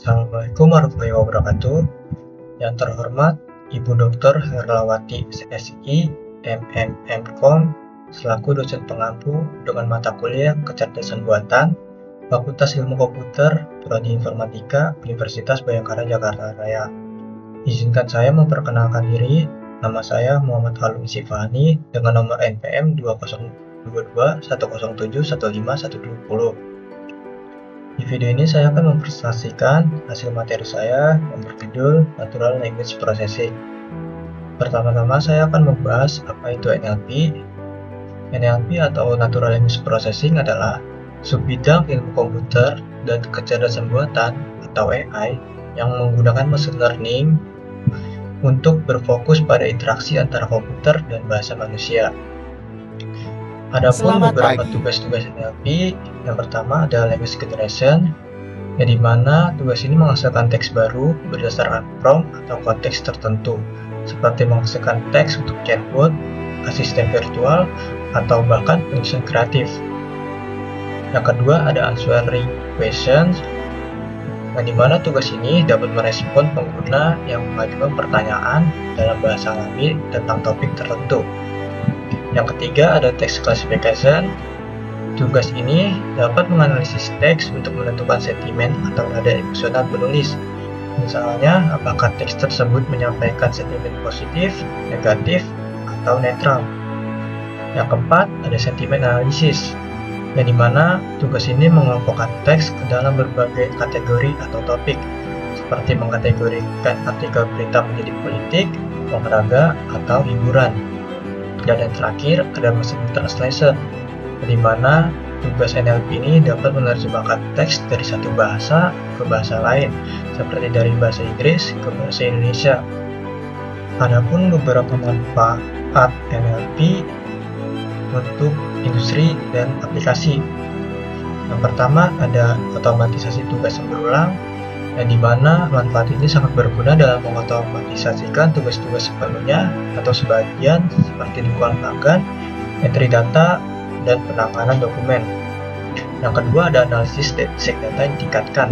Assalamualaikum warahmatullahi wabarakatuh. Yang terhormat Ibu Dr. Herlawati SSI, MMM.Com, selaku dosen pengampu dengan mata kuliah Kecerdasan Buatan, Fakultas Ilmu Komputer, Prodi Informatika, Universitas Bhayangkara Jakarta Raya. Izinkan saya memperkenalkan diri. Nama saya Muhammad Halum Sifani dengan nomor NPM 2022 107 15120. Di video ini saya akan mempresentasikan hasil materi saya yang berjudul Natural Language Processing. Pertama-tama saya akan membahas apa itu NLP. NLP atau Natural Language Processing adalah subbidang ilmu komputer dan kecerdasan buatan atau AI yang menggunakan machine learning untuk berfokus pada interaksi antara komputer dan bahasa manusia. Adapun beberapa tugas-tugas NLP, yang pertama ada language generation, yang dimana tugas ini menghasilkan teks baru berdasarkan prompt atau konteks tertentu, seperti menghasilkan teks untuk chatbot, asisten virtual, atau bahkan penulisan kreatif. Yang kedua ada answering questions, yang dimana tugas ini dapat merespon pengguna yang mengajukan pertanyaan dalam bahasa alami tentang topik tertentu. Yang ketiga ada text classification. Tugas ini dapat menganalisis teks untuk menentukan sentimen atau nada emosional penulis. Misalnya, apakah teks tersebut menyampaikan sentimen positif, negatif, atau netral. Yang keempat ada sentimen analisis, yang dimana tugas ini mengelompokkan teks ke dalam berbagai kategori atau topik, seperti mengkategorikan artikel berita menjadi politik, olahraga, atau hiburan. Dan yang terakhir ada machine translation, di mana tugas NLP ini dapat menerjemahkan teks dari satu bahasa ke bahasa lain, seperti dari bahasa Inggris ke bahasa Indonesia. Adapun beberapa manfaat NLP untuk industri dan aplikasi. Yang pertama ada otomatisasi tugas yang berulang, yang dimana manfaat ini sangat berguna dalam mengotomatisasikan tugas-tugas sepenuhnya atau sebagian seperti dukungan pelanggan, entry data, dan penanganan dokumen. Yang kedua ada analisis set data yang ditingkatkan,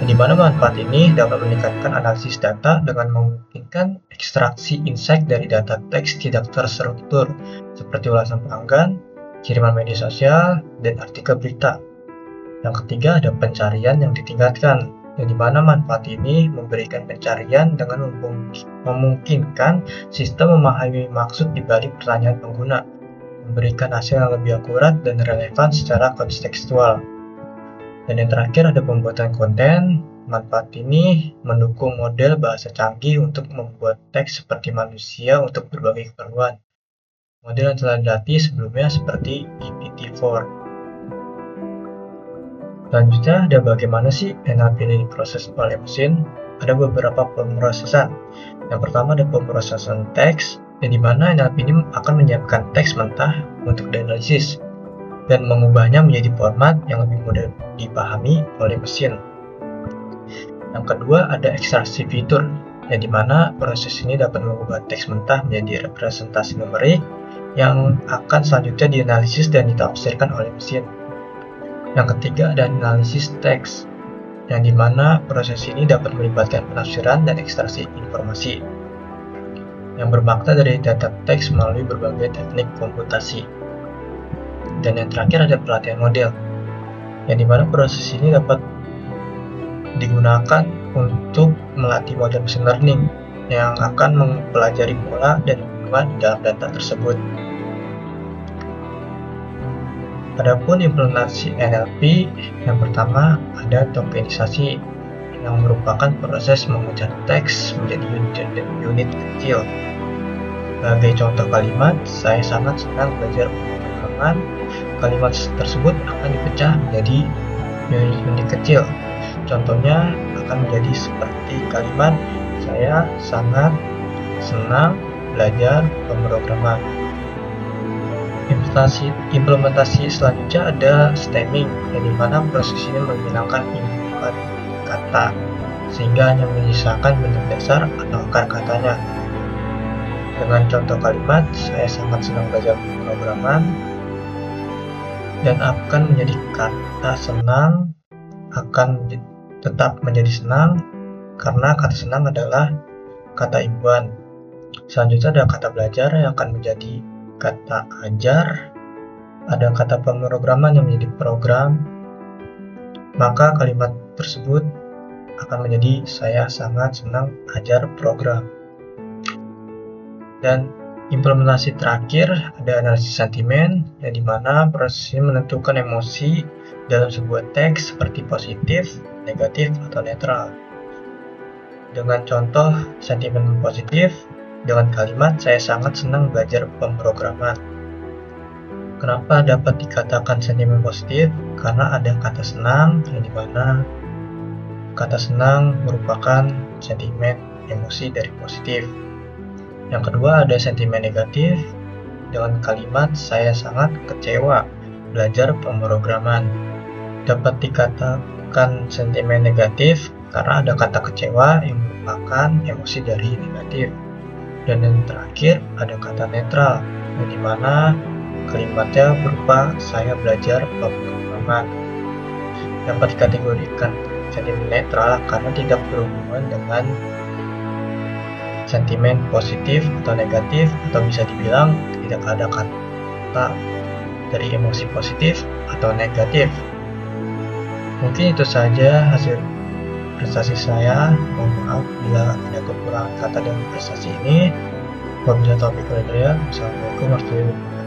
yang dimana manfaat ini dapat meningkatkan analisis data dengan memungkinkan ekstraksi insight dari data teks tidak terstruktur, seperti ulasan pelanggan, kiriman media sosial, dan artikel berita. Yang ketiga ada pencarian yang ditingkatkan, yang dimana manfaat ini memberikan pencarian dengan memungkinkan sistem memahami maksud dibalik pertanyaan pengguna, memberikan hasil yang lebih akurat dan relevan secara kontekstual. Dan yang terakhir ada pembuatan konten. Manfaat ini mendukung model bahasa canggih untuk membuat teks seperti manusia untuk berbagai keperluan. Model yang telah dilatih sebelumnya seperti GPT-4. Selanjutnya ada bagaimana sih NLP ini diproses oleh mesin. Ada beberapa pemrosesan. Yang pertama ada pemrosesan teks, yang dimana NLP ini akan menyiapkan teks mentah untuk dianalisis dan mengubahnya menjadi format yang lebih mudah dipahami oleh mesin. Yang kedua ada ekstraksi fitur, yang dimana proses ini dapat mengubah teks mentah menjadi representasi numerik yang akan selanjutnya dianalisis dan ditafsirkan oleh mesin. Yang ketiga ada analisis teks, yang dimana proses ini dapat melibatkan penafsiran dan ekstraksi informasi yang bermakna dari data teks melalui berbagai teknik komputasi. Dan yang terakhir ada pelatihan model, yang dimana proses ini dapat digunakan untuk melatih model machine learning yang akan mempelajari pola dan hubungan di dalam data tersebut. Adapun implementasi NLP, yang pertama ada tokenisasi, yang merupakan proses memecah teks menjadi unit kecil. Sebagai contoh kalimat, saya sangat senang belajar pemrograman. Kalimat tersebut akan dipecah menjadi unit kecil. Contohnya akan menjadi seperti kalimat, saya sangat senang belajar pemrograman. Implementasi selanjutnya ada stemming, yang dimana proses ini menghilangkan input kata sehingga hanya menyisakan bentuk dasar atau akar katanya. Dengan contoh kalimat, saya sangat senang belajar pemrograman, dan akan menjadi kata senang akan tetap menjadi senang karena kata senang adalah kata imbuhan. Selanjutnya ada kata belajar yang akan menjadi kata ajar. Ada kata pemrograman yang menjadi program. Maka kalimat tersebut akan menjadi saya sangat senang ajar program. Dan implementasi terakhir ada analisis sentimen, yang dimana proses ini menentukan emosi dalam sebuah teks seperti positif, negatif, atau netral. Dengan contoh sentimen positif, dengan kalimat saya sangat senang belajar pemrograman. Kenapa dapat dikatakan sentimen positif? Karena ada kata senang, yang dimana kata senang merupakan sentimen emosi dari positif. Yang kedua ada sentimen negatif, dengan kalimat saya sangat kecewa belajar pemrograman. Dapat dikatakan sentimen negatif karena ada kata kecewa yang merupakan emosi dari negatif. Dan yang terakhir ada kata netral, yang dimana kalimatnya berupa saya belajar pemrograman. Dapat dikategorikan sentimen netral karena tidak berhubungan dengan sentimen positif atau negatif, atau bisa dibilang tidak ada kata dari emosi positif atau negatif. Mungkin itu saja hasil prestasi saya. Mohon maaf bila ada kekurangan kata dalam prestasi ini. Wabillahi taufiq wal hidayah. Wassalamualaikum warahmatullahi wabarakatuh.